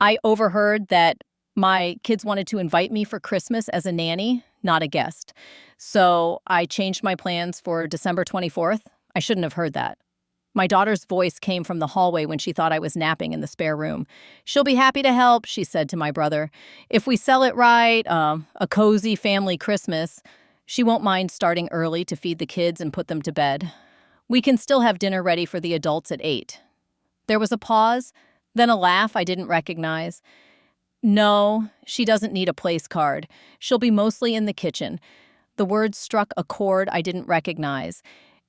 I overheard that my kids wanted to invite me for Christmas as a nanny, not a guest. So I changed my plans for December 24th. I shouldn't have heard that. My daughter's voice came from the hallway when she thought I was napping in the spare room. "She'll be happy to help," she said to my brother. "If we sell it right, a cozy family Christmas, she won't mind starting early to feed the kids and put them to bed. We can still have dinner ready for the adults at 8. There was a pause, then a laugh I didn't recognize. "No, she doesn't need a place card. She'll be mostly in the kitchen." The words struck a chord I didn't recognize,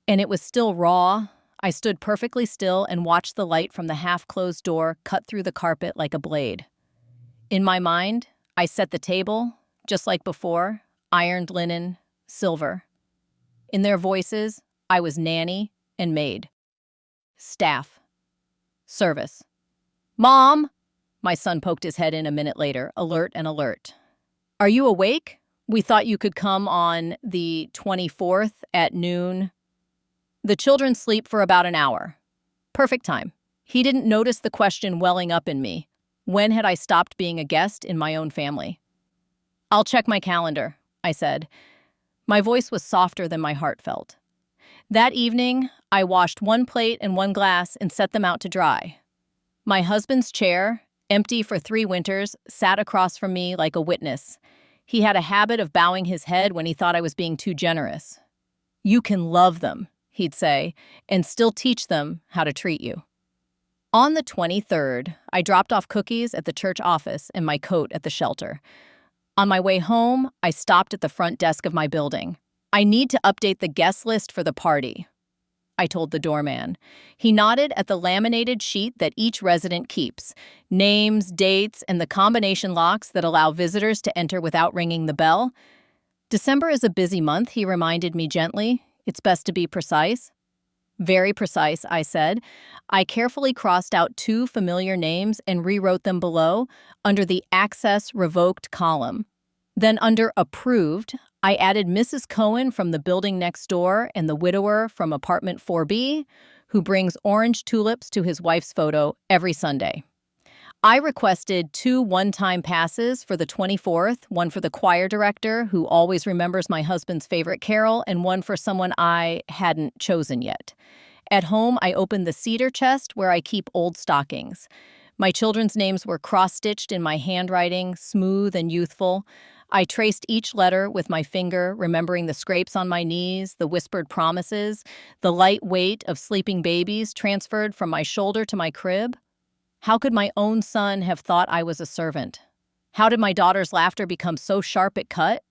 and it was still raw. I stood perfectly still and watched the light from the half-closed door cut through the carpet like a blade. In my mind, I set the table, just like before, ironed linen, silver. In their voices, I was nanny and maid. Staff. Service. "Mom!" My son poked his head in a minute later, alert and alert. "Are you awake? We thought you could come on the 24th at noon." "The children sleep for about an hour." Perfect time. He didn't notice the question welling up in me. When had I stopped being a guest in my own family? "I'll check my calendar," I said. My voice was softer than my heart felt. That evening, I washed one plate and one glass and set them out to dry. My husband's chair, empty for 3 winters, sat across from me like a witness. He had a habit of bowing his head when he thought I was being too generous. "You can love them," he'd say, "and still teach them how to treat you." On the 23rd, I dropped off cookies at the church office and my coat at the shelter. On my way home, I stopped at the front desk of my building. "I need to update the guest list for the party," I told the doorman. He nodded at the laminated sheet that each resident keeps, names, dates, and the combination locks that allow visitors to enter without ringing the bell. "December is a busy month," he reminded me gently. "It's best to be precise." "Very precise," I said. I carefully crossed out 2 familiar names and rewrote them below, under the Access Revoked column. Then under Approved, I added Mrs. Cohen from the building next door and the widower from apartment 4B, who brings orange tulips to his wife's photo every Sunday. I requested 2 one-time passes for the 24th, one for the choir director, who always remembers my husband's favorite carol, and one for someone I hadn't chosen yet. At home, I opened the cedar chest where I keep old stockings. My children's names were cross-stitched in my handwriting, smooth and youthful. I traced each letter with my finger, remembering the scrapes on my knees, the whispered promises, the light weight of sleeping babies transferred from my shoulder to my crib. How could my own son have thought I was a servant? How did my daughter's laughter become so sharp it cut?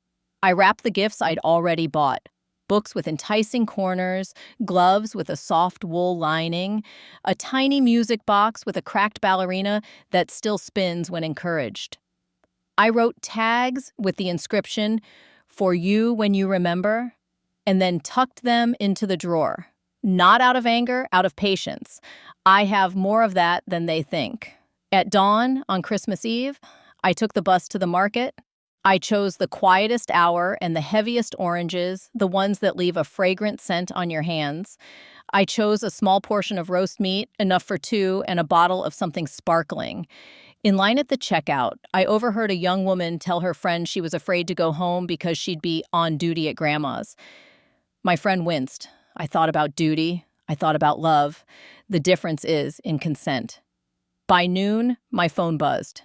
I wrapped the gifts I'd already bought. Books with enticing corners, gloves with a soft wool lining, a tiny music box with a cracked ballerina that still spins when encouraged. I wrote tags with the inscription, "For you when you remember," and then tucked them into the drawer. Not out of anger, out of patience. I have more of that than they think. At dawn on Christmas Eve, I took the bus to the market. I chose the quietest hour and the heaviest oranges, the ones that leave a fragrant scent on your hands. I chose a small portion of roast meat, enough for 2, and a bottle of something sparkling. In line at the checkout, I overheard a young woman tell her friend she was afraid to go home because she'd be on duty at Grandma's. My friend winced. I thought about duty. I thought about love. The difference is in consent. By noon, my phone buzzed.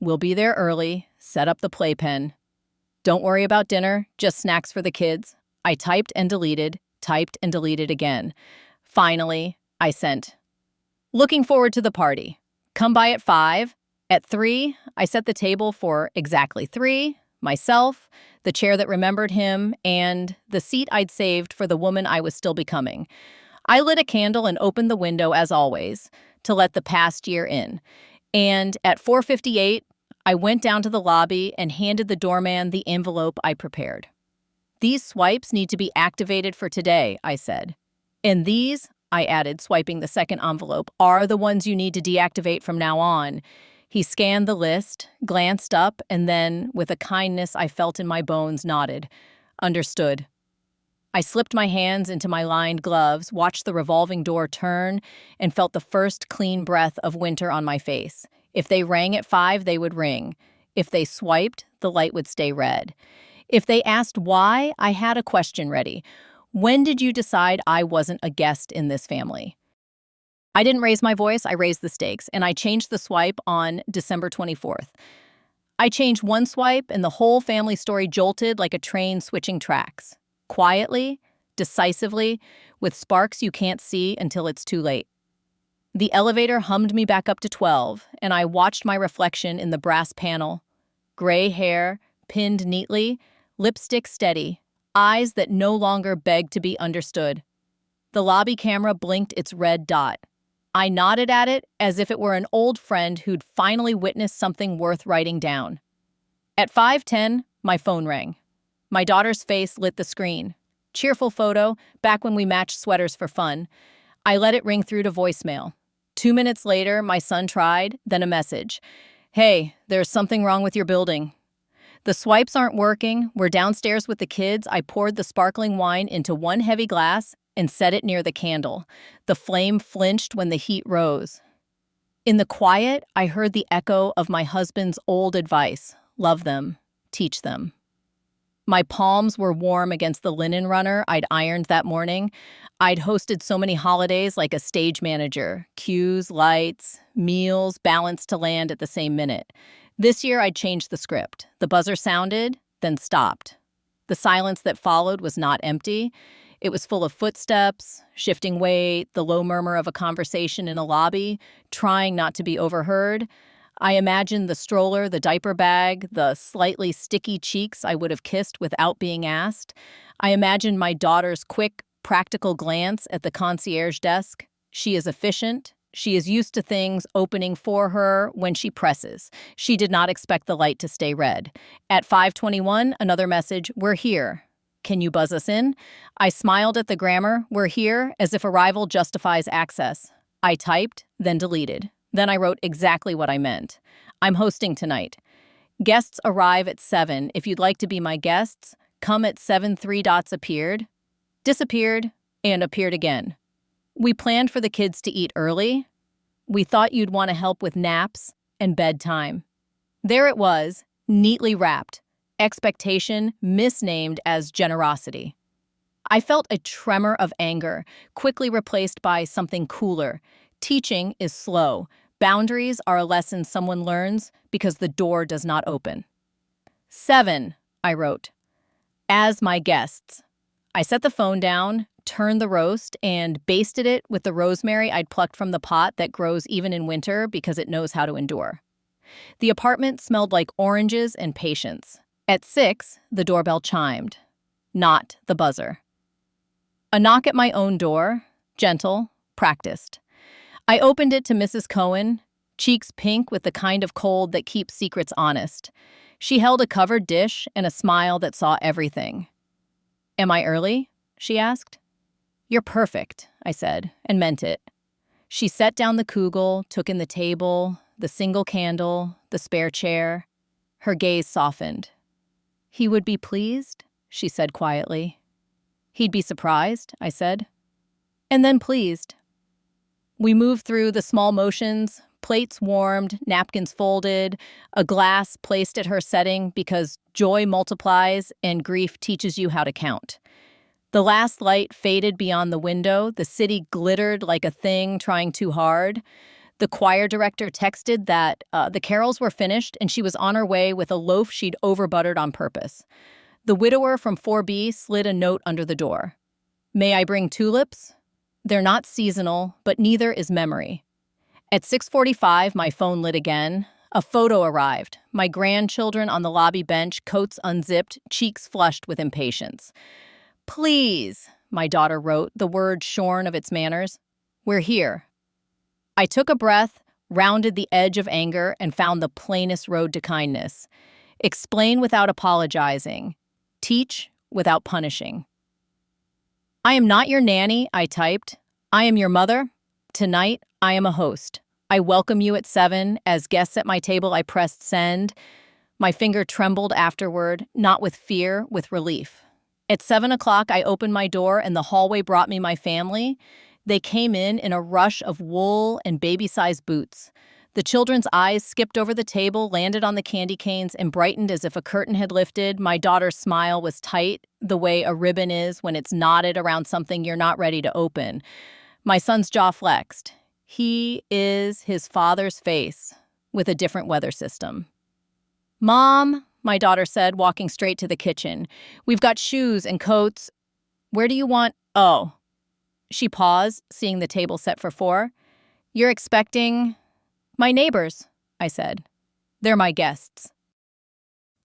"We'll be there early. Set up the playpen. Don't worry about dinner, just snacks for the kids." I typed and deleted again. Finally, I sent. "Looking forward to the party. Come by at 5. At 3, I set the table for exactly 3, myself, the chair that remembered him, and the seat I'd saved for the woman I was still becoming. I lit a candle and opened the window, as always, to let the past year in. And at 4:58, I went down to the lobby and handed the doorman the envelope I prepared. "These swipes need to be activated for today," I said. "And these," I added, swiping the second envelope, "are the ones you need to deactivate from now on." He scanned the list, glanced up, and then, with a kindness I felt in my bones, nodded. "Understood." I slipped my hands into my lined gloves, watched the revolving door turn, and felt the first clean breath of winter on my face. If they rang at 5, they would ring. If they swiped, the light would stay red. If they asked why, I had a question ready. When did you decide I wasn't a guest in this family? I didn't raise my voice, I raised the stakes, and I changed the swipe on December 24th. I changed one swipe, and the whole family story jolted like a train switching tracks. Quietly, decisively, with sparks you can't see until it's too late. The elevator hummed me back up to 12, and I watched my reflection in the brass panel. Gray hair, pinned neatly, lipstick steady, eyes that no longer begged to be understood. The lobby camera blinked its red dot. I nodded at it as if it were an old friend who'd finally witnessed something worth writing down. At 5:10, my phone rang. My daughter's face lit the screen. Cheerful photo, back when we matched sweaters for fun. I let it ring through to voicemail. 2 minutes later, my son tried, then a message. Hey, there's something wrong with your building. The swipes aren't working. We're downstairs with the kids. I poured the sparkling wine into one heavy glass and set it near the candle. The flame flinched when the heat rose. In the quiet, I heard the echo of my husband's old advice. Love them. Teach them. My palms were warm against the linen runner I'd ironed that morning. I'd hosted so many holidays like a stage manager. Cues, lights, meals, balanced to land at the same minute. This year I'd changed the script. The buzzer sounded, then stopped. The silence that followed was not empty. It was full of footsteps, shifting weight, the low murmur of a conversation in a lobby, trying not to be overheard. I imagined the stroller, the diaper bag, the slightly sticky cheeks I would have kissed without being asked. I imagined my daughter's quick, practical glance at the concierge desk. She is efficient. She is used to things opening for her when she presses. She did not expect the light to stay red. At 5:21, another message, we're here. Can you buzz us in? I smiled at the grammar, we're here, as if arrival justifies access. I typed, then deleted. Then I wrote exactly what I meant. I'm hosting tonight. Guests arrive at 7. If you'd like to be my guests, come at 7. 3 dots appeared, disappeared, and appeared again. We planned for the kids to eat early. We thought you'd want to help with naps and bedtime. There it was, neatly wrapped. Expectation misnamed as generosity. I felt a tremor of anger, quickly replaced by something cooler. Teaching is slow. Boundaries are a lesson someone learns because the door does not open. 7, I wrote, as my guests. I set the phone down, turned the roast, and basted it with the rosemary I'd plucked from the pot that grows even in winter because it knows how to endure. The apartment smelled like oranges and patience. At 6, the doorbell chimed. Not the buzzer. A knock at my own door, gentle, practiced. I opened it to Mrs. Cohen, cheeks pink with the kind of cold that keeps secrets honest. She held a covered dish and a smile that saw everything. Am I early? She asked. You're perfect, I said, and meant it. She set down the kugel, took in the table, the single candle, the spare chair. Her gaze softened. He would be pleased, she said quietly. He'd be surprised, I said. And then pleased. We moved through the small motions, plates warmed, napkins folded, a glass placed at her setting because joy multiplies and grief teaches you how to count. The last light faded beyond the window. The city glittered like a thing trying too hard. The choir director texted that the carols were finished and she was on her way with a loaf she'd overbuttered on purpose. The widower from 4B slid a note under the door. May I bring tulips? They're not seasonal, but neither is memory. At 6:45, my phone lit again. A photo arrived. My grandchildren on the lobby bench, coats unzipped, cheeks flushed with impatience. Please, my daughter wrote, the word shorn of its manners. We're here. I took a breath, rounded the edge of anger, and found the plainest road to kindness. Explain without apologizing. Teach without punishing. I am not your nanny, I typed. I am your mother. Tonight, I am a host. I welcome you at 7. As guests at my table, I pressed send. My finger trembled afterward, not with fear, with relief. At 7 o'clock, I opened my door and the hallway brought me my family. They came in a rush of wool and baby-sized boots. The children's eyes skipped over the table, landed on the candy canes, and brightened as if a curtain had lifted. My daughter's smile was tight, the way a ribbon is when it's knotted around something you're not ready to open. My son's jaw flexed. He is his father's face, with a different weather system. "Mom," my daughter said, walking straight to the kitchen. "We've got shoes and coats. Where do you want—" "Oh." She paused, seeing the table set for four. "You're expecting—" "My neighbors," I said. "They're my guests."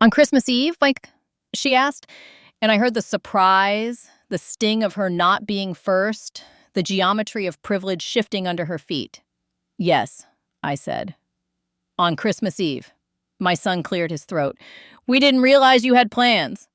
"On Christmas Eve, like?" she asked, and I heard the surprise, the sting of her not being first, the geometry of privilege shifting under her feet. "Yes," I said. "On Christmas Eve." My son cleared his throat. "We didn't realize you had plans."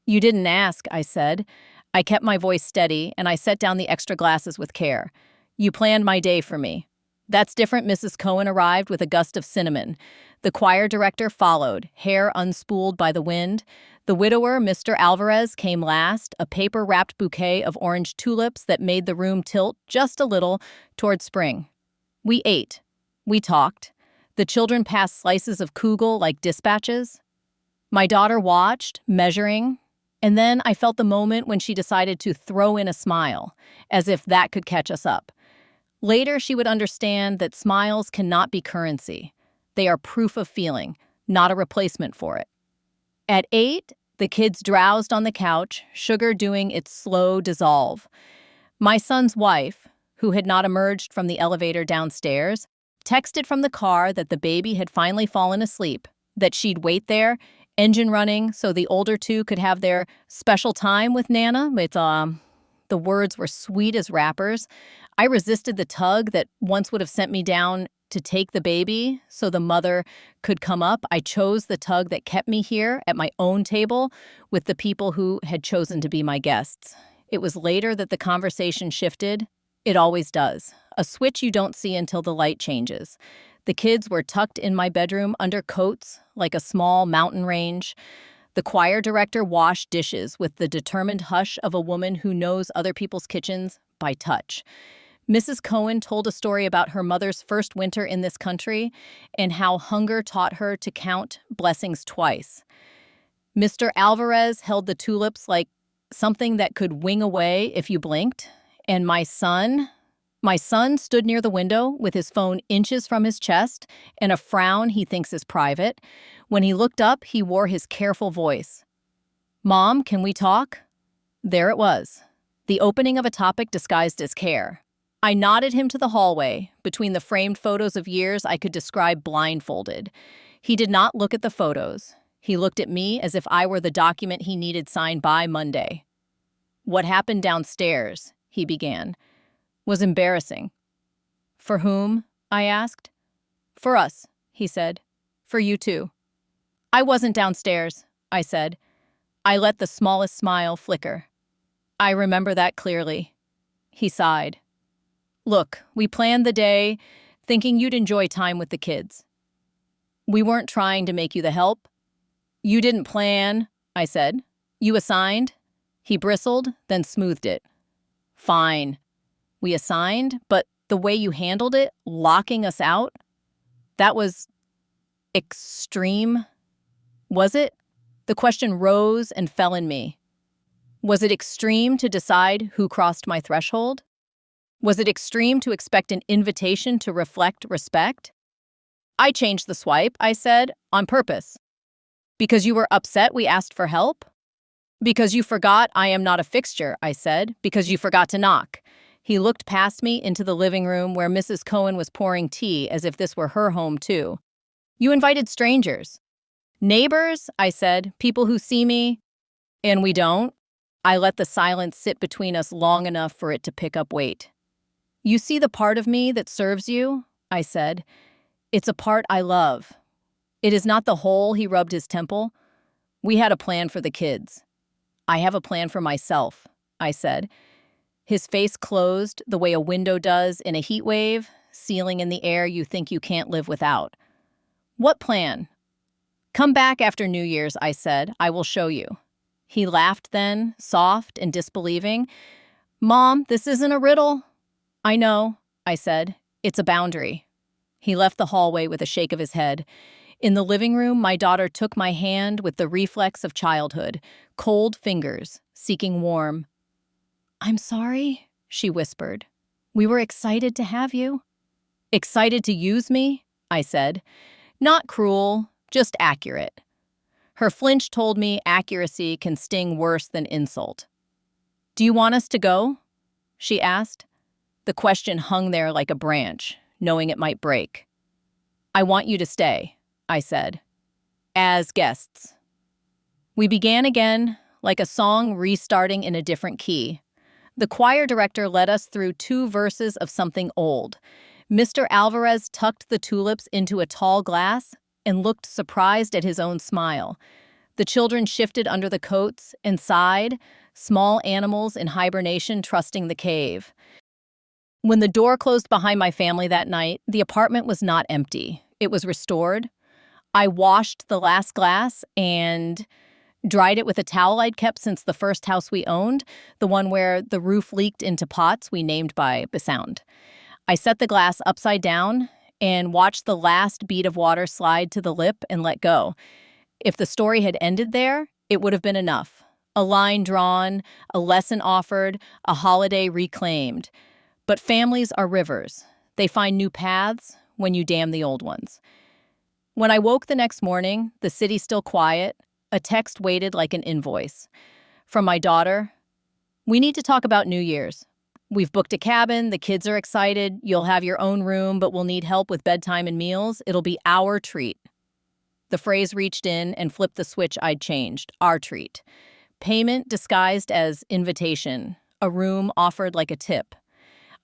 "You didn't ask," I said. I kept my voice steady, and I set down the extra glasses with care. "You planned my day for me." "That's different." Mrs. Cohen arrived with a gust of cinnamon. The choir director followed, hair unspooled by the wind. The widower, Mr. Alvarez, came last, a paper-wrapped bouquet of orange tulips that made the room tilt just a little toward spring. We ate. We talked. The children passed slices of kugel like dispatches. My daughter watched, measuring, and then I felt the moment when she decided to throw in a smile, as if that could catch us up. Later, she would understand that smiles cannot be currency. They are proof of feeling, not a replacement for it. At 8, the kids drowsed on the couch, sugar doing its slow dissolve. My son's wife, who had not emerged from the elevator downstairs, texted from the car that the baby had finally fallen asleep, that she'd wait there, engine running, so the older two could have their special time with Nana. The words were sweet as rappers. I resisted the tug that once would have sent me down to take the baby so the mother could come up. I chose the tug that kept me here at my own table with the people who had chosen to be my guests. It was later that the conversation shifted. It always does. A switch you don't see until the light changes. The kids were tucked in my bedroom under coats like a small mountain range. The choir director washed dishes with the determined hush of a woman who knows other people's kitchens by touch. Mrs. Cohen told a story about her mother's first winter in this country and how hunger taught her to count blessings twice. Mr. Alvarez held the tulips like something that could wing away if you blinked. And my son stood near the window with his phone inches from his chest and a frown he thinks is private. When he looked up, he wore his careful voice. "Mom, can we talk?" There it was, the opening of a topic disguised as care. I nodded him to the hallway, between the framed photos of years I could describe blindfolded. He did not look at the photos. He looked at me as if I were the document he needed signed by Monday. "What happened downstairs," he began, "was embarrassing." "For whom?" I asked. "For us," he said. "For you too." "I wasn't downstairs," I said. I let the smallest smile flicker. "I remember that clearly." He sighed. "Look, we planned the day, thinking you'd enjoy time with the kids. We weren't trying to make you the help." "You didn't plan," I said. "You assigned." He bristled, then smoothed it. "Fine. We assigned, but the way you handled it, locking us out, that was extreme." Was it? The question rose and fell in me. Was it extreme to decide who crossed my threshold? Was it extreme to expect an invitation to reflect respect? "I changed the swipe," I said, "on purpose." "Because you were upset we asked for help?" "Because you forgot I am not a fixture," I said. "Because you forgot to knock." He looked past me into the living room where Mrs. Cohen was pouring tea as if this were her home too. "You invited strangers." "Neighbors," I said, "people who see me." "And we don't." I let the silence sit between us long enough for it to pick up weight. "You see the part of me that serves you," I said. "It's a part I love. It is not the whole." He rubbed his temple. "We had a plan for the kids. I have a plan for myself," I said. His face closed the way a window does in a heat wave, sealing in the air you think you can't live without. "What plan?" "Come back after New Year's," I said. "I will show you." He laughed then, soft and disbelieving. "Mom, this isn't a riddle." "I know," I said. "It's a boundary." He left the hallway with a shake of his head. In the living room, my daughter took my hand with the reflex of childhood, cold fingers, seeking warmth. "I'm sorry," she whispered. "We were excited to have you." "Excited to use me?" I said. "Not cruel, just accurate." Her flinch told me accuracy can sting worse than insult. "Do you want us to go?" she asked. The question hung there like a branch, knowing it might break. "I want you to stay," I said. "As guests." We began again, like a song restarting in a different key. The choir director led us through 2 verses of something old. Mr. Alvarez tucked the tulips into a tall glass and looked surprised at his own smile. The children shifted under the coats and sighed, small animals in hibernation trusting the cave. When the door closed behind my family that night, the apartment was not empty. It was restored. I washed the last glass and dried it with a towel I'd kept since the first house we owned, the one where the roof leaked into pots we named by the sound. I set the glass upside down and watched the last bead of water slide to the lip and let go. If the story had ended there, it would have been enough. A line drawn, a lesson offered, a holiday reclaimed. But families are rivers. They find new paths when you dam the old ones. When I woke the next morning, the city still quiet, a text waited like an invoice. From my daughter, "We need to talk about New Year's. We've booked a cabin, the kids are excited, you'll have your own room, but we'll need help with bedtime and meals. It'll be our treat." The phrase reached in and flipped the switch I'd changed, our treat. Payment disguised as invitation, a room offered like a tip.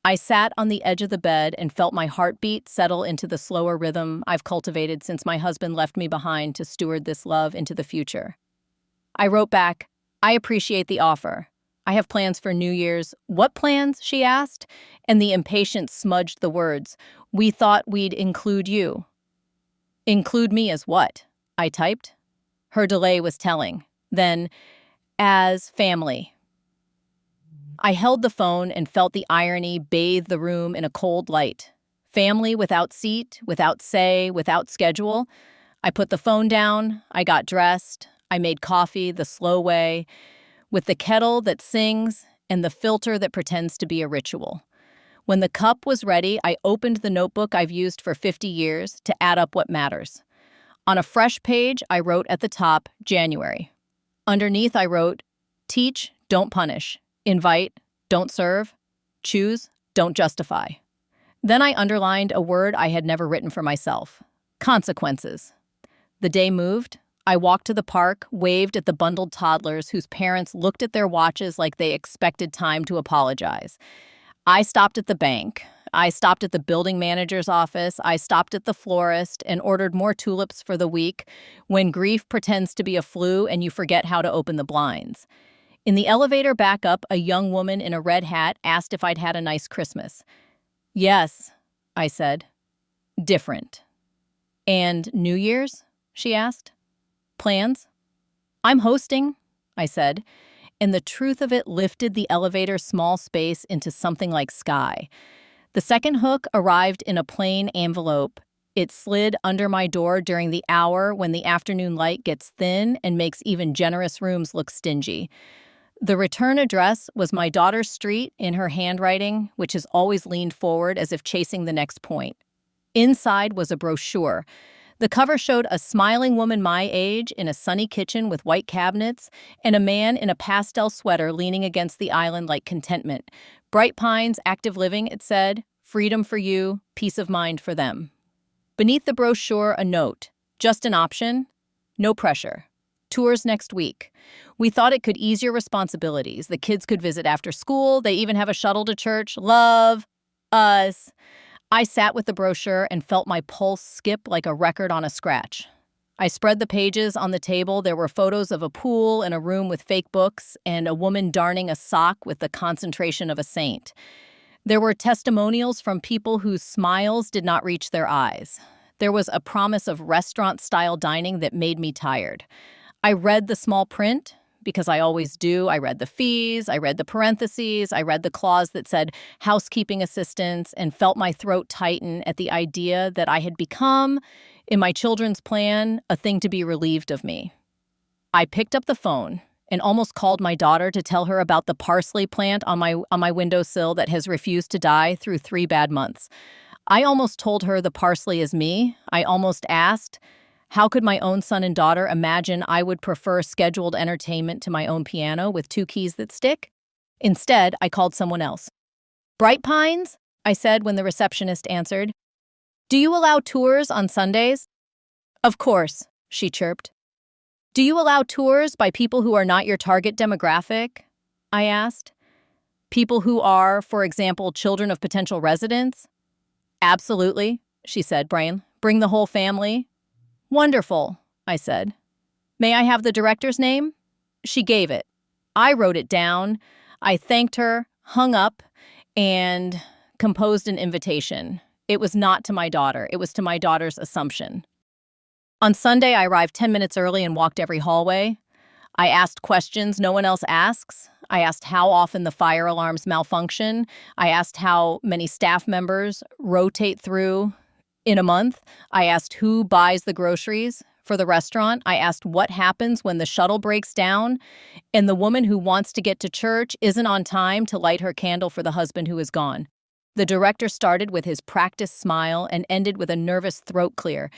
I sat on the edge of the bed and felt my heartbeat settle into the slower rhythm I've cultivated since my husband left me behind to steward this love into the future. I wrote back, "I appreciate the offer. I have plans for New Year's." "What plans?" she asked, and the impatience smudged the words. "We thought we'd include you." "Include me as what?" I typed. Her delay was telling. Then, "As family." I held the phone and felt the irony bathe the room in a cold light. Family without seat, without say, without schedule. I put the phone down, I got dressed, I made coffee the slow way, with the kettle that sings and the filter that pretends to be a ritual. When the cup was ready, I opened the notebook I've used for 50 years to add up what matters. On a fresh page, I wrote at the top, January. Underneath, I wrote, teach, don't punish. Invite, don't serve. Choose, don't justify. Then I underlined a word I had never written for myself. Consequences. The day moved. I walked to the park, waved at the bundled toddlers whose parents looked at their watches like they expected time to apologize. I stopped at the bank. I stopped at the building manager's office. I stopped at the florist and ordered more tulips for the week when grief pretends to be a flu and you forget how to open the blinds. In the elevator back up, a young woman in a red hat asked if I'd had a nice Christmas. Yes, I said. Different. And New Year's? She asked. Plans? I'm hosting, I said, and the truth of it lifted the elevator's small space into something like sky. The second hook arrived in a plain envelope. It slid under my door during the hour when the afternoon light gets thin and makes even generous rooms look stingy. The return address was my daughter's street in her handwriting, which has always leaned forward as if chasing the next point. Inside was a brochure. The cover showed a smiling woman my age in a sunny kitchen with white cabinets and a man in a pastel sweater leaning against the island like contentment. Bright Pines, active living, it said. Freedom for you, peace of mind for them. Beneath the brochure, a note. Just an option. No pressure. Tours next week. We thought it could ease your responsibilities. The kids could visit after school. They even have a shuttle to church. Love us. I sat with the brochure and felt my pulse skip like a record on a scratch. I spread the pages on the table. There were photos of a pool and a room with fake books and a woman darning a sock with the concentration of a saint. There were testimonials from people whose smiles did not reach their eyes. There was a promise of restaurant-style dining that made me tired. I read the small print, because I always do. I read the fees, I read the parentheses, I read the clause that said housekeeping assistance and felt my throat tighten at the idea that I had become, in my children's plan, a thing to be relieved of me. I picked up the phone and almost called my daughter to tell her about the parsley plant on my windowsill that has refused to die through 3 bad months. I almost told her the parsley is me. I almost asked, how could my own son and daughter imagine I would prefer scheduled entertainment to my own piano with 2 keys that stick? Instead, I called someone else. Bright Pines? I said when the receptionist answered. Do you allow tours on Sundays? Of course, she chirped. Do you allow tours by people who are not your target demographic? I asked. People who are, for example, children of potential residents? Absolutely, she said, Brian. Bring the whole family. Wonderful, I said. May I have the director's name? She gave it. I wrote it down. I thanked her, hung up, and composed an invitation. It was not to my daughter. It was to my daughter's assumption. On Sunday, I arrived 10 minutes early and walked every hallway. I asked questions no one else asks. I asked how often the fire alarms malfunction. I asked how many staff members rotate through in a month. I asked who buys the groceries for the restaurant. I asked what happens when the shuttle breaks down and the woman who wants to get to church isn't on time to light her candle for the husband who is gone. The director started with his practiced smile and ended with a nervous throat clear.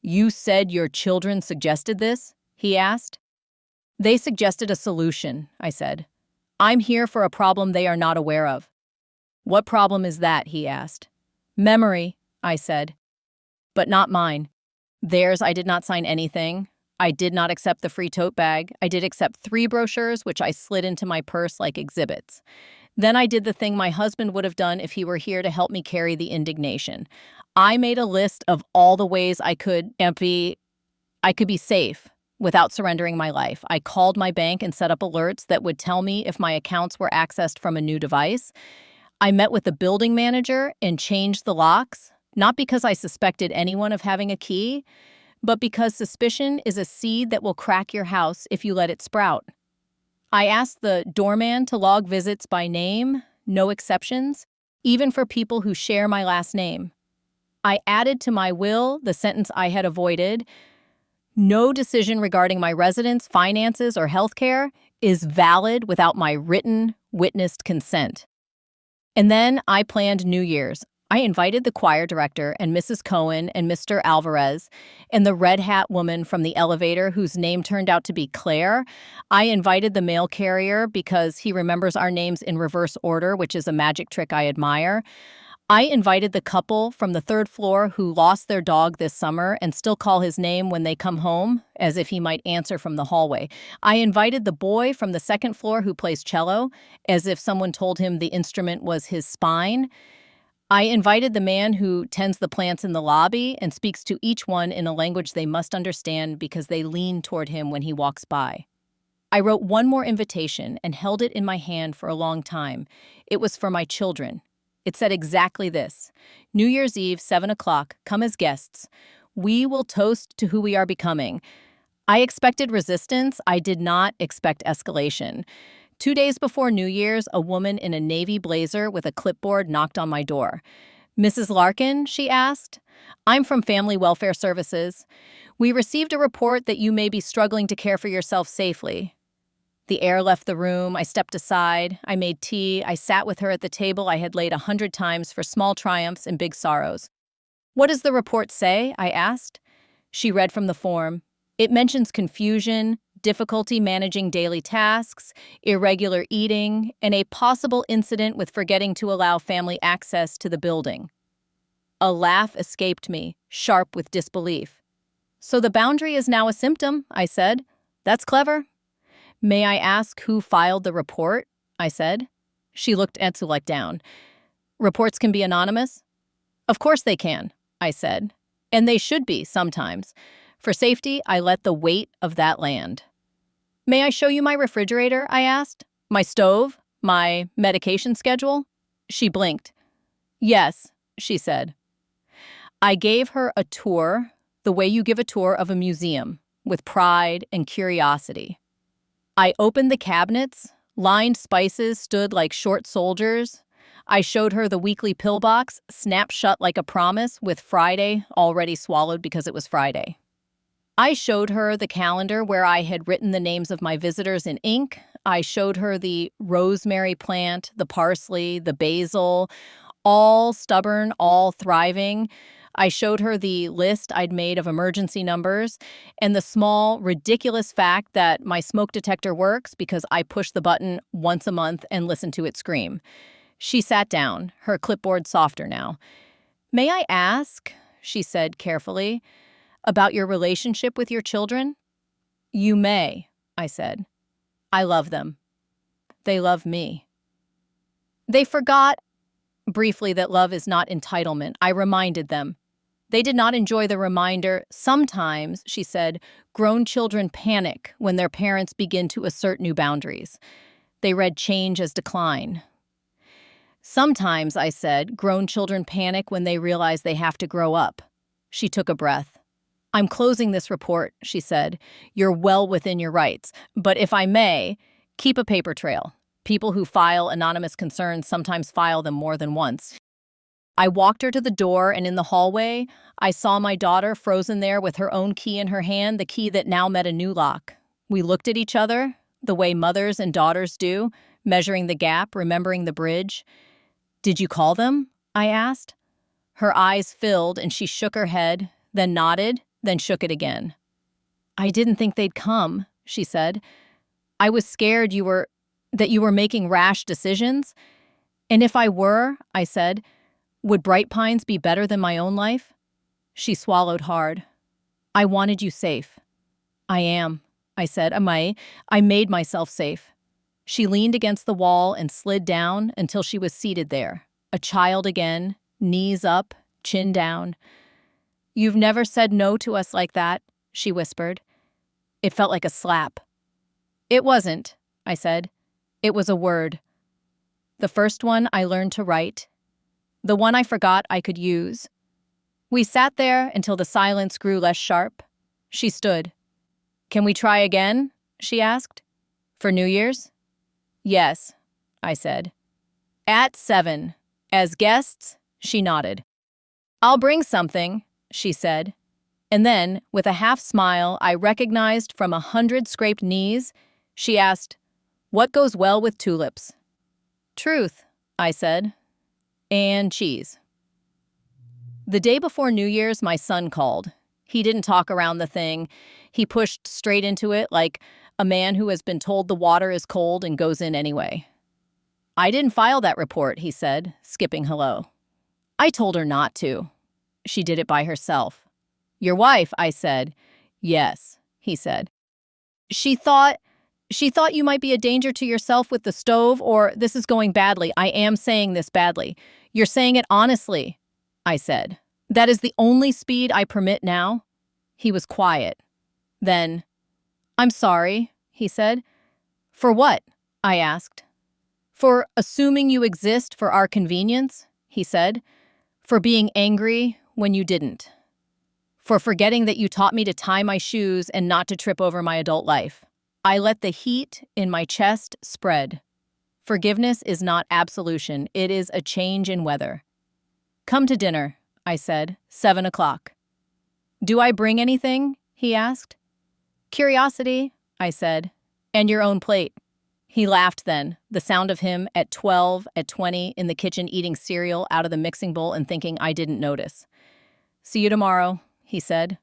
You said your children suggested this? He asked. They suggested a solution, I said. I'm here for a problem they are not aware of. What problem is that? He asked. Memory, I said. But not mine. Theirs, I did not sign anything. I did not accept the free tote bag. I did accept 3 brochures, which I slid into my purse like exhibits. Then I did the thing my husband would have done if he were here to help me carry the indignation. I made a list of all the ways I could be safe without surrendering my life. I called my bank and set up alerts that would tell me if my accounts were accessed from a new device. I met with the building manager and changed the locks, not because I suspected anyone of having a key, but because suspicion is a seed that will crack your house if you let it sprout. I asked the doorman to log visits by name, no exceptions, even for people who share my last name. I added to my will the sentence I had avoided. No decision regarding my residence, finances, or health care is valid without my written, witnessed consent. And then I planned New Year's. I invited the choir director and Mrs. Cohen and Mr. Alvarez and the red hat woman from the elevator whose name turned out to be Claire. I invited the mail carrier because he remembers our names in reverse order, which is a magic trick I admire. I invited the couple from the 3rd floor who lost their dog this summer and still call his name when they come home, as if he might answer from the hallway. I invited the boy from the 2nd floor who plays cello, as if someone told him the instrument was his spine. I invited the man who tends the plants in the lobby and speaks to each one in a language they must understand because they lean toward him when he walks by. I wrote one more invitation and held it in my hand for a long time. It was for my children. It said exactly this: New Year's Eve, 7 o'clock, come as guests. We will toast to who we are becoming. I expected resistance. I did not expect escalation. 2 days before New Year's, a woman in a navy blazer with a clipboard knocked on my door. Mrs. Larkin, she asked. I'm from Family Welfare Services. We received a report that you may be struggling to care for yourself safely. The air left the room. I stepped aside. I made tea. I sat with her at the table I had laid 100 times for small triumphs and big sorrows. What does the report say? I asked. She read from the form. It mentions confusion, difficulty managing daily tasks, irregular eating, and a possible incident with forgetting to allow family access to the building. A laugh escaped me, sharp with disbelief. So the boundary is now a symptom, I said. That's clever. May I ask who filed the report? I said. She looked Etsulek down. Reports can be anonymous? Of course they can, I said. And they should be sometimes. For safety, I let the weight of that land. May I show you my refrigerator? I asked. My stove? My medication schedule? She blinked. Yes, she said. I gave her a tour, the way you give a tour of a museum, with pride and curiosity. I opened the cabinets. Lined spices stood like short soldiers. I showed her the weekly pill box, snapped shut like a promise, with Friday already swallowed because it was Friday. I showed her the calendar where I had written the names of my visitors in ink. I showed her the rosemary plant, the parsley, the basil, all stubborn, all thriving. I showed her the list I'd made of emergency numbers and the small, ridiculous fact that my smoke detector works because I push the button once a month and listen to it scream. She sat down, her clipboard softer now. "May I ask," she said carefully, "about your relationship with your children?" "You may," I said. "I love them. They love me." They forgot briefly that love is not entitlement. I reminded them. They did not enjoy the reminder. "Sometimes," she said, "grown children panic when their parents begin to assert new boundaries. They read change as decline." "Sometimes," I said, "grown children panic when they realize they have to grow up." She took a breath. "I'm closing this report," she said. "You're well within your rights. But if I may, keep a paper trail. People who file anonymous concerns sometimes file them more than once." I walked her to the door, and in the hallway, I saw my daughter frozen there with her own key in her hand, the key that now met a new lock. We looked at each other, the way mothers and daughters do, measuring the gap, remembering the bridge. "Did you call them?" I asked. Her eyes filled, and she shook her head, then nodded, then shook it again. "I didn't think they'd come," she said. "I was scared that you were making rash decisions. And if I were," I said, "would Bright Pines be better than my own life?" She swallowed hard. "I wanted you safe." "I am," I said. I made myself safe." She leaned against the wall and slid down until she was seated there, a child again, knees up, chin down. "You've never said no to us like that," she whispered. It felt like a slap. "It wasn't," I said. "It was a word. The first one I learned to write. The one I forgot I could use." We sat there until the silence grew less sharp. She stood. "Can we try again?" she asked. "For New Year's?" "Yes," I said. "At 7. As guests?" She nodded. "I'll bring something," she said. And then, with a half smile I recognized from 100 scraped knees, she asked, "What goes well with tulips?" "Truth," I said. "And cheese." The day before New Year's, my son called. He didn't talk around the thing. He pushed straight into it like a man who has been told the water is cold and goes in anyway. "I didn't file that report," he said, skipping hello. "I told her not to. She did it by herself." "Your wife," I said. "Yes," he said. She thought you might be a danger to yourself with the stove, or this is going badly. I am saying this badly. You're saying it honestly," I said. "That is the only speed I permit now." He was quiet. Then, "I'm sorry," he said. "For what?" I asked. "For assuming you exist for our convenience," he said. "For being angry when you didn't. For forgetting that you taught me to tie my shoes and not to trip over my adult life." I let the heat in my chest spread. Forgiveness is not absolution. It is a change in weather. "Come to dinner," I said, 7 o'clock. "Do I bring anything?" he asked. "Curiosity," I said, "and your own plate." He laughed then, the sound of him at 12, at 20, in the kitchen eating cereal out of the mixing bowl and thinking I didn't notice. "See you tomorrow," he said.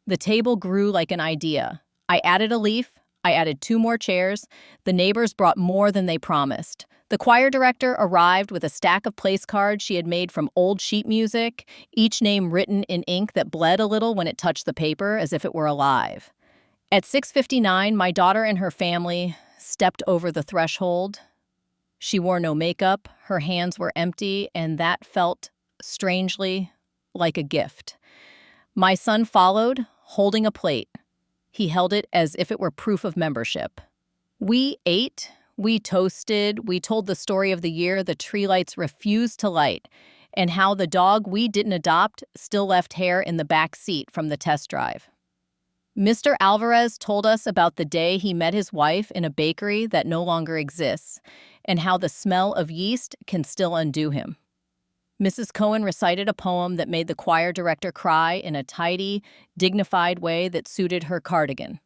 The table grew like an idea. I added a leaf. I added 2 more chairs. The neighbors brought more than they promised. The choir director arrived with a stack of place cards she had made from old sheet music, each name written in ink that bled a little when it touched the paper, as if it were alive. At 6:59, my daughter and her family stepped over the threshold. She wore no makeup, her hands were empty, and that felt, strangely, like a gift. My son followed, holding a plate. He held it as if it were proof of membership. We ate, we toasted, we told the story of the year the tree lights refused to light, and how the dog we didn't adopt still left hair in the back seat from the test drive. Mr. Alvarez told us about the day he met his wife in a bakery that no longer exists, and how the smell of yeast can still undo him. Mrs. Cohen recited a poem that made the choir director cry in a tidy, dignified way that suited her cardigan.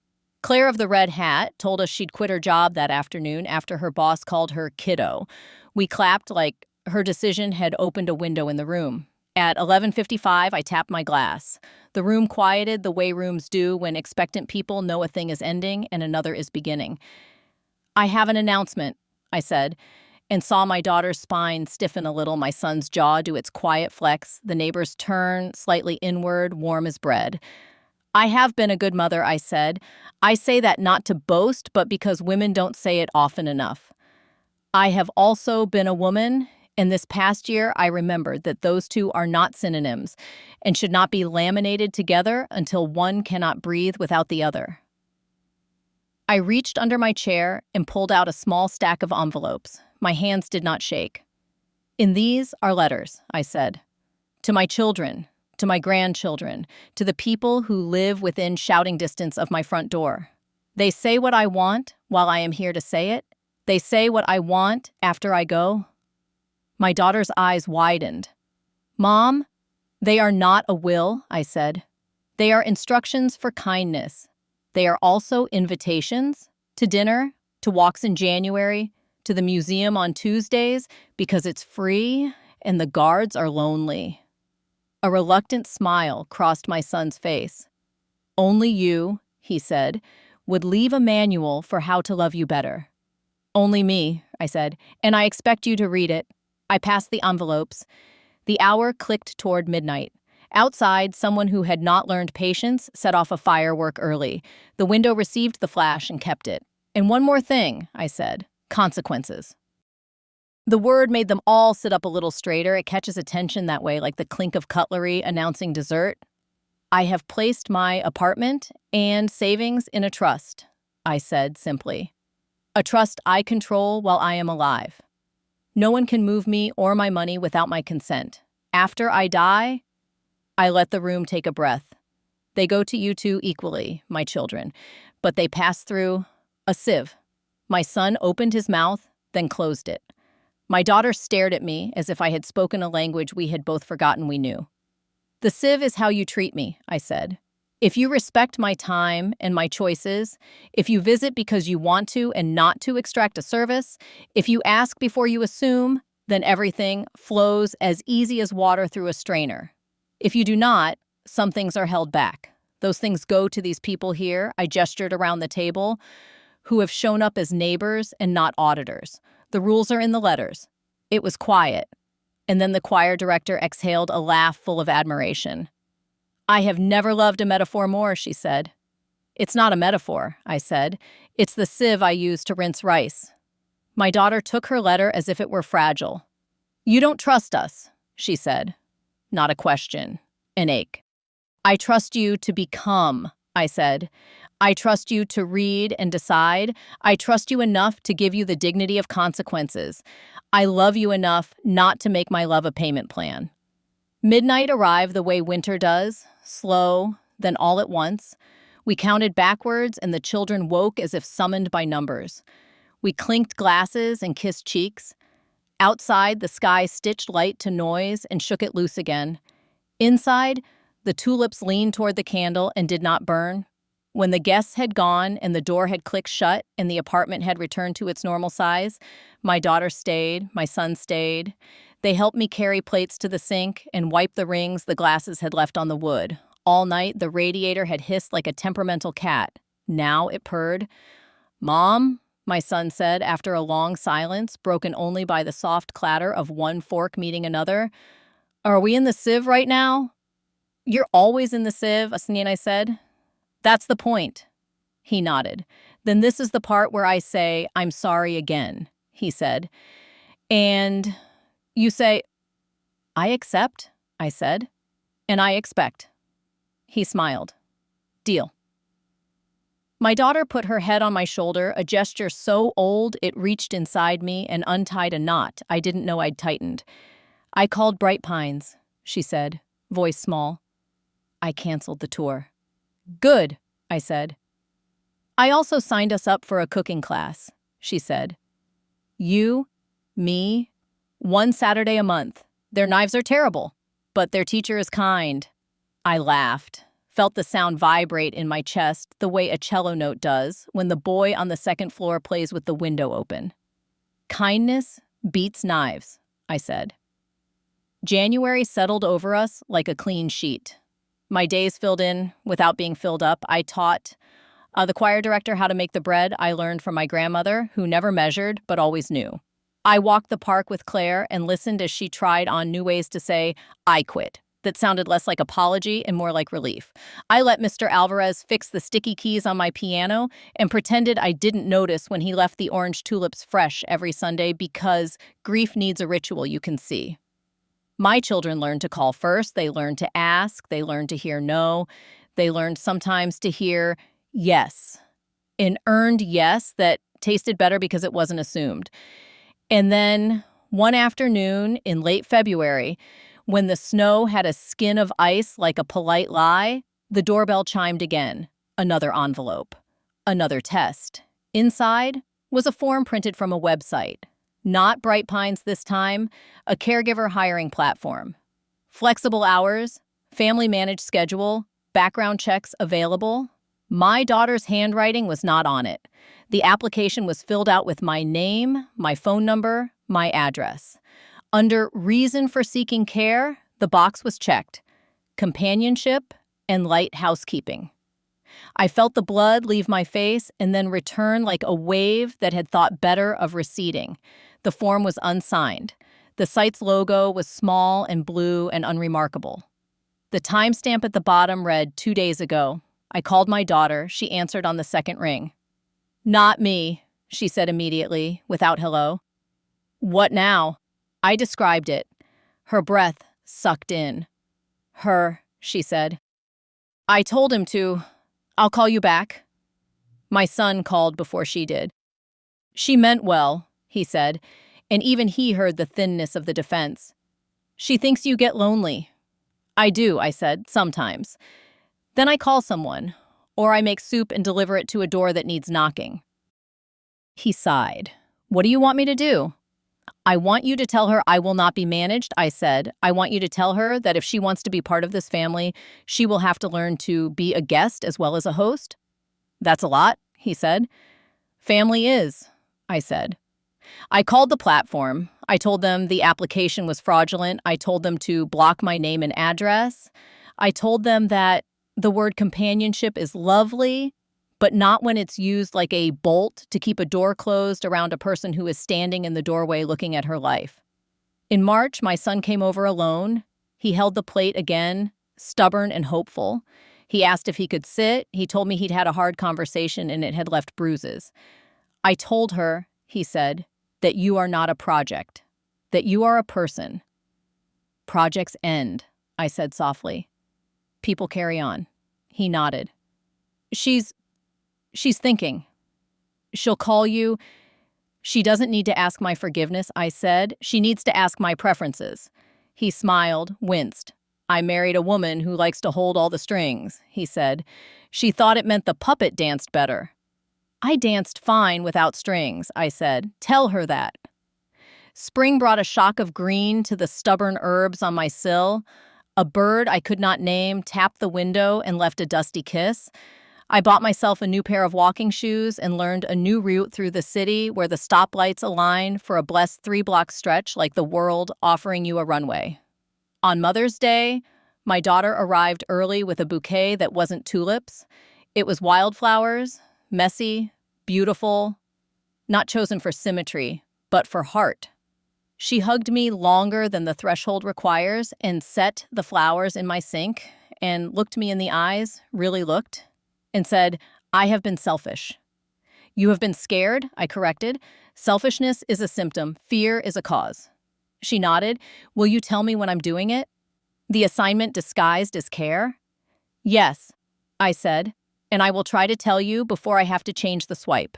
Claire of the Red Hat told us she'd quit her job that afternoon after her boss called her kiddo. We clapped like her decision had opened a window in the room. At 11:55, I tapped my glass. The room quieted the way rooms do when expectant people know a thing is ending and another is beginning. "I have an announcement," I said, and saw my daughter's spine stiffen a little, my son's jaw do its quiet flex, the neighbor's turn slightly inward, warm as bread. "I have been a good mother," I said. "I say that not to boast, but because women don't say it often enough. I have also been a woman, and this past year I remembered that those two are not synonyms and should not be laminated together until one cannot breathe without the other." I reached under my chair and pulled out a small stack of envelopes. My hands did not shake. "In these are letters," I said. "To my children, to my grandchildren, to the people who live within shouting distance of my front door. They say what I want while I am here to say it. They say what I want after I go." My daughter's eyes widened. "Mom, they are not a will," I said. "They are instructions for kindness. They are also invitations to dinner, to walks in January, to the museum on Tuesdays because it's free and the guards are lonely." A reluctant smile crossed my son's face. "Only you," he said, "would leave a manual for how to love you better." "Only me," I said, "and I expect you to read it." I passed the envelopes. The hour clicked toward midnight. Outside, someone who had not learned patience set off a firework early. The window received the flash and kept it. "And one more thing," I said, "consequences." The word made them all sit up a little straighter. It catches attention that way, like the clink of cutlery announcing dessert. "I have placed my apartment and savings in a trust," I said simply. "A trust I control while I am alive. No one can move me or my money without my consent. After I die," I let the room take a breath. "They go to you two equally, my children, but they pass through a sieve." My son opened his mouth, then closed it. My daughter stared at me as if I had spoken a language we had both forgotten we knew. "The sieve is how you treat me," I said. "If you respect my time and my choices, if you visit because you want to and not to extract a service, if you ask before you assume, then everything flows as easy as water through a strainer. If you do not, some things are held back. Those things go to these people here," I gestured around the table, "who have shown up as neighbors and not auditors. The rules are in the letters." It was quiet, and then the choir director exhaled a laugh full of admiration. "I have never loved a metaphor more," she said. "It's not a metaphor," I said. "It's the sieve I use to rinse rice." My daughter took her letter as if it were fragile. "You don't trust us," she said. Not a question, an ache. "I trust you to become," I said. "I trust you to read and decide. I trust you enough to give you the dignity of consequences. I love you enough not to make my love a payment plan." Midnight arrived the way winter does, slow, then all at once. We counted backwards, and the children woke as if summoned by numbers. We clinked glasses and kissed cheeks. Outside, the sky stitched light to noise and shook it loose again. Inside, the tulips leaned toward the candle and did not burn. When the guests had gone and the door had clicked shut and the apartment had returned to its normal size, my daughter stayed, my son stayed. They helped me carry plates to the sink and wipe the rings the glasses had left on the wood. All night, the radiator had hissed like a temperamental cat. Now it purred. "Mom," my son said after a long silence, broken only by the soft clatter of one fork meeting another, "are we in the sieve right now?" "You're always in the sieve," I said. "That's the point." He nodded. "Then this is the part where I say, 'I'm sorry again,'" he said. "And you say," "I accept," I said, "and I expect." He smiled. "Deal." My daughter put her head on my shoulder, a gesture so old it reached inside me and untied a knot I didn't know I'd tightened. "I called Bright Pines," she said, voice small. "I canceled the tour." "Good," I said. I also signed us up for a cooking class, she said. You, me, one Saturday a month. Their knives are terrible, but their teacher is kind. I laughed, felt the sound vibrate in my chest the way a cello note does when the boy on the second floor plays with the window open. Kindness beats knives, I said. January settled over us like a clean sheet. My days filled in without being filled up. I taught the choir director how to make the bread I learned from my grandmother, who never measured but always knew. I walked the park with Claire and listened as she tried on new ways to say, I quit. That sounded less like apology and more like relief. I let Mr. Alvarez fix the sticky keys on my piano and pretended I didn't notice when he left the orange tulips fresh every Sunday because grief needs a ritual, you can see. My children learned to call first. They learned to ask. They learned to hear no. They learned sometimes to hear yes, an earned yes that tasted better because it wasn't assumed. And then one afternoon in late February, when the snow had a skin of ice like a polite lie, the doorbell chimed again. Another envelope. Another test. Inside was a form printed from a website. Not Bright Pines this time, a caregiver hiring platform. Flexible hours, family managed schedule, background checks available. My daughter's handwriting was not on it. The application was filled out with my name, my phone number, my address. Under reason for seeking care, the box was checked. Companionship and light housekeeping. I felt the blood leave my face and then return like a wave that had thought better of receding. The form was unsigned. The site's logo was small and blue and unremarkable. The timestamp at the bottom read 2 days ago. I called my daughter. She answered on the second ring. Not me, she said immediately, without hello. What now? I described it. Her breath sucked in. She said. I told him to. I'll call you back. My son called before she did. She meant well, he said, and even he heard the thinness of the defense. She thinks you get lonely. I do, I said, sometimes. Then I call someone, or I make soup and deliver it to a door that needs knocking. He sighed. What do you want me to do? I want you to tell her I will not be managed, I said. I want you to tell her that if she wants to be part of this family, she will have to learn to be a guest as well as a host. That's a lot, he said. Family is, I said. I called the platform. I told them the application was fraudulent. I told them to block my name and address. I told them that the word companionship is lovely, but not when it's used like a bolt to keep a door closed around a person who is standing in the doorway looking at her life. In March, my son came over alone. He held the plate again, stubborn and hopeful. He asked if he could sit. He told me he'd had a hard conversation and it had left bruises. I told her, he said, that you are not a project, that you are a person. Projects end, I said softly. People carry on. He nodded. She's thinking. She'll call you. She doesn't need to ask my forgiveness, I said. She needs to ask my preferences. He smiled, winced. I married a woman who likes to hold all the strings, he said. She thought it meant the puppet danced better. I danced fine without strings, I said. Tell her that. Spring brought a shock of green to the stubborn herbs on my sill. A bird I could not name tapped the window and left a dusty kiss. I bought myself a new pair of walking shoes and learned a new route through the city where the stoplights align for a blessed 3-block stretch like the world offering you a runway. On Mother's Day, my daughter arrived early with a bouquet that wasn't tulips. It was wildflowers, messy, beautiful, not chosen for symmetry, but for heart. She hugged me longer than the threshold requires and set the flowers in my sink and looked me in the eyes, really looked, and said, I have been selfish. You have been scared, I corrected. Selfishness is a symptom. Fear is a cause. She nodded. Will you tell me when I'm doing it? The assignment disguised as care? Yes, I said, and I will try to tell you before I have to change the swipe.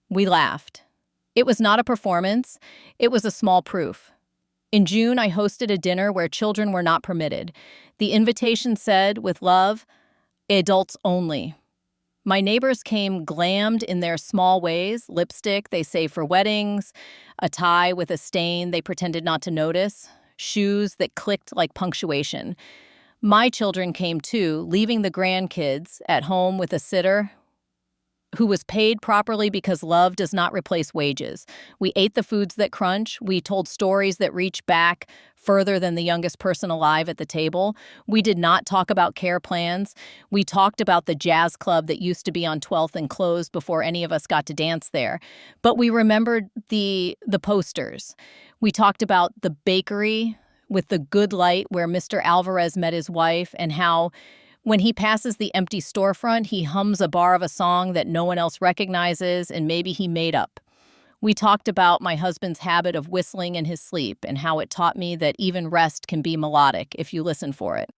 We laughed. It was not a performance. It was a small proof. In June, I hosted a dinner where children were not permitted. The invitation said, with love, adults only. My neighbors came glammed in their small ways: lipstick they save for weddings, a tie with a stain they pretended not to notice, shoes that clicked like punctuation. My children came too, leaving the grandkids at home with a sitter who was paid properly because love does not replace wages. We ate the foods that crunch. We told stories that reach back further than the youngest person alive at the table. We did not talk about care plans. We talked about the jazz club that used to be on 12th and closed before any of us got to dance there. But we remembered the posters. We talked about the bakery with the good light where Mr. Alvarez met his wife, and how when he passes the empty storefront, he hums a bar of a song that no one else recognizes and maybe he made up. We talked about my husband's habit of whistling in his sleep and how it taught me that even rest can be melodic if you listen for it.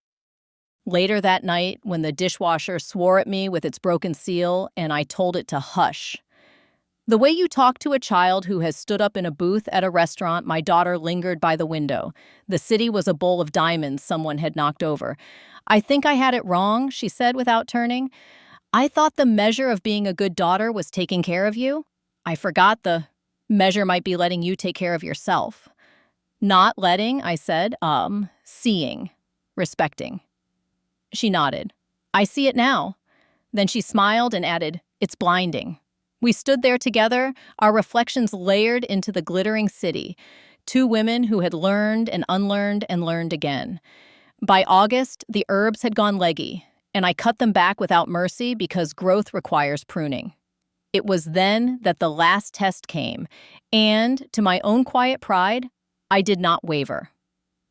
Later that night, when the dishwasher swore at me with its broken seal and I told it to hush. The way you talk to a child who has stood up in a booth at a restaurant, my daughter lingered by the window. The city was a bowl of diamonds someone had knocked over. I think I had it wrong, she said without turning. I thought the measure of being a good daughter was taking care of you. I forgot the measure might be letting you take care of yourself. Not letting, I said, seeing, respecting. She nodded. I see it now. Then she smiled and added, it's blinding. We stood there together, our reflections layered into the glittering city, two women who had learned and learned again. By August, the herbs had gone leggy, and I cut them back without mercy because growth requires pruning. It was then that the last test came, and, to my own quiet pride, I did not waver.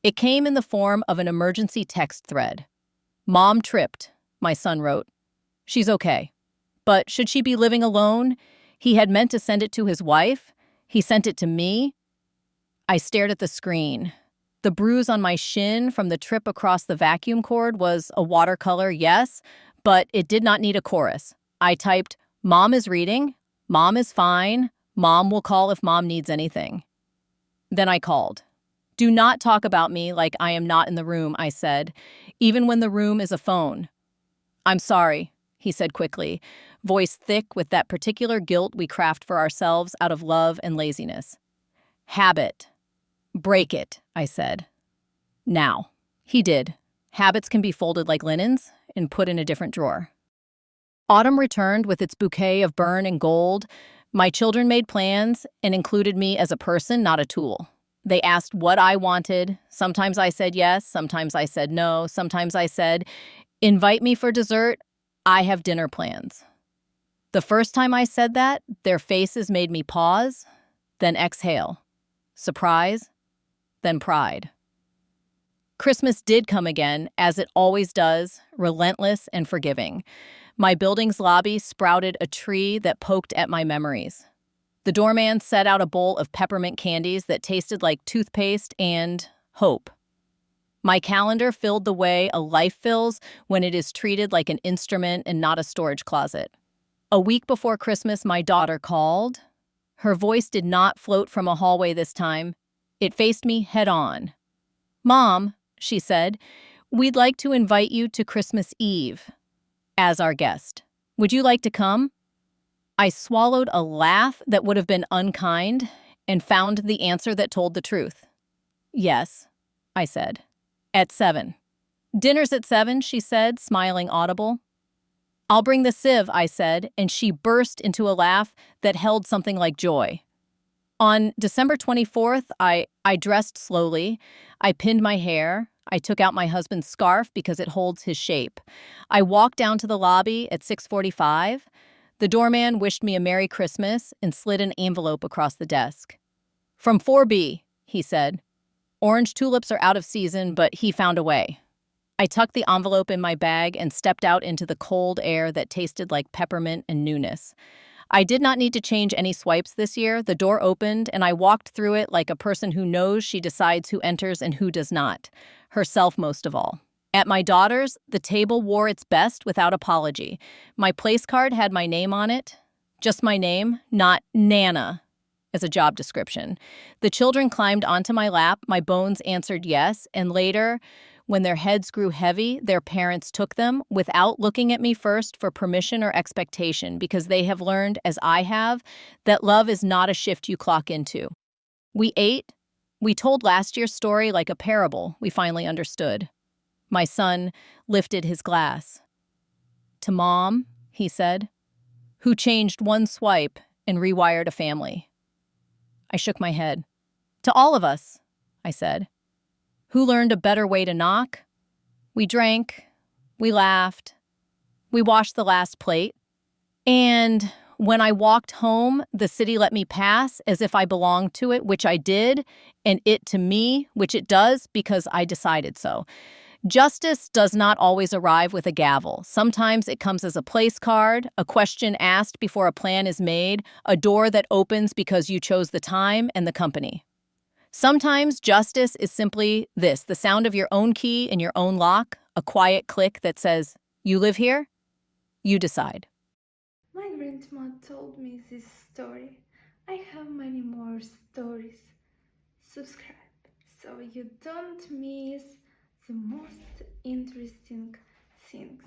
It came in the form of an emergency text thread. Mom tripped, my son wrote. She's okay. But should she be living alone? He had meant to send it to his wife. He sent it to me. I stared at the screen. The bruise on my shin from the trip across the vacuum cord was a watercolor, yes, but it did not need a chorus. I typed, Mom is reading. Mom is fine. Mom will call if Mom needs anything. Then I called. Do not talk about me like I am not in the room, I said, even when the room is a phone. I'm sorry, he said quickly, voice thick with that particular guilt we craft for ourselves out of love and laziness. Habit. Break it, I said. Now. He did. Habits can be folded like linens and put in a different drawer. Autumn returned with its bouquet of burn and gold. My children made plans and included me as a person, not a tool. They asked what I wanted. Sometimes I said yes, sometimes I said no, sometimes I said, invite me for dessert, I have dinner plans. The first time I said that, their faces made me pause, then exhale. Surprise, then pride. Christmas did come again, as it always does, relentless and forgiving. My building's lobby sprouted a tree that poked at my memories. The doorman set out a bowl of peppermint candies that tasted like toothpaste and hope. My calendar filled the way a life fills when it is treated like an instrument and not a storage closet. A week before Christmas, my daughter called. Her voice did not float from a hallway this time. It faced me head on. Mom, she said, we'd like to invite you to Christmas Eve as our guest. Would you like to come? I swallowed a laugh that would have been unkind and found the answer that told the truth. Yes, I said. At 7. Dinner's at 7, she said, smiling audible. I'll bring the sieve, I said, and she burst into a laugh that held something like joy. On December 24th, I dressed slowly. I pinned my hair. I took out my husband's scarf because it holds his shape. I walked down to the lobby at 6:45. The doorman wished me a Merry Christmas and slid an envelope across the desk. From 4B, he said. Orange tulips are out of season, but he found a way. I tucked the envelope in my bag and stepped out into the cold air that tasted like peppermint and newness. I did not need to change any swipes this year. The door opened, and I walked through it like a person who knows she decides who enters and who does not, herself most of all. At my daughter's, the table wore its best without apology. My place card had my name on it, just my name, not Nana, as a job description. The children climbed onto my lap, my bones answered yes, and later, When their heads grew heavy, their parents took them without looking at me first for permission or expectation because they have learned, as I have, that love is not a shift you clock into. We ate. We told last year's story like a parable we finally understood. My son lifted his glass. To Mom, he said, who changed one swipe and rewired a family. I shook my head. To all of us, I said, who learned a better way to knock. We drank, we laughed, we washed the last plate, and when I walked home, the city let me pass as if I belonged to it, which I did, and it to me, which it does because I decided so. Justice does not always arrive with a gavel. Sometimes it comes as a place card, a question asked before a plan is made, a door that opens because you chose the time and the company. Sometimes justice is simply this, the sound of your own key in your own lock, a quiet click that says, "You live here? You decide." My grandma told me this story. I have many more stories. Subscribe so you don't miss the most interesting things.